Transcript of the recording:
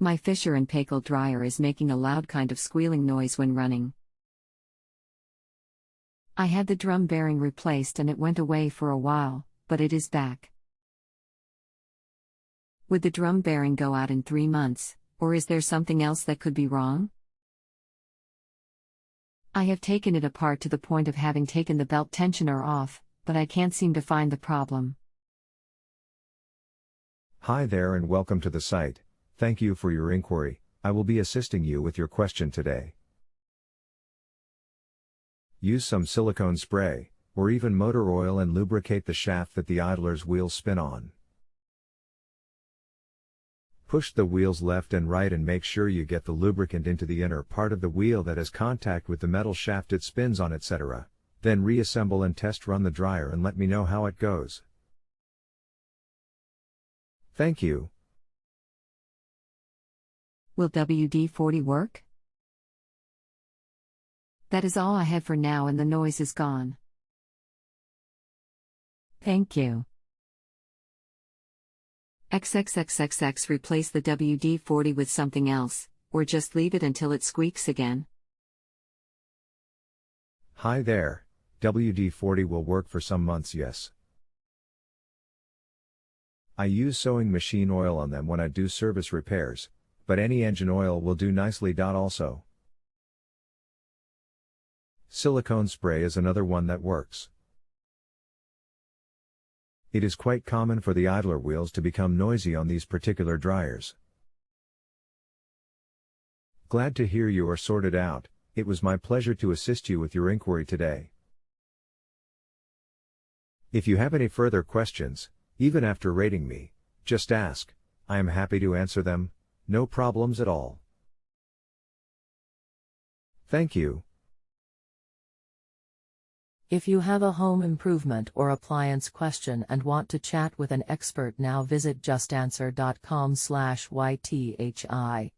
My Fisher and Paykel dryer is making a loud kind of squealing noise when running. I had the drum bearing replaced and it went away for a while, but it is back. Would the drum bearing go out in 3 months, or is there something else that could be wrong? I have taken it apart to the point of having taken the belt tensioner off, but I can't seem to find the problem. Hi there and welcome to the site. Thank you for your inquiry. I will be assisting you with your question today. Use some silicone spray, or even motor oil and lubricate the shaft that the idler's wheels spin on. Push the wheels left and right and make sure you get the lubricant into the inner part of the wheel that has contact with the metal shaft it spins on, etc. Then reassemble and test run the dryer and let me know how it goes. Thank you. Will WD-40 work? That is all I have for now and the noise is gone. Thank you. XXXXX replace the WD-40 with something else, or just leave it until it squeaks again. Hi there. WD-40 will work for some months, yes. I use sewing machine oil on them when I do service repairs, but any engine oil will do nicely. Also, silicone spray is another one that works. It is quite common for the idler wheels to become noisy on these particular dryers. Glad to hear you are sorted out. It was my pleasure to assist you with your inquiry today. If you have any further questions, even after rating me, just ask. I am happy to answer them. No problems at all. Thank you. If you have a home improvement or appliance question and want to chat with an expert now, visit JustAnswer.com/YTHI.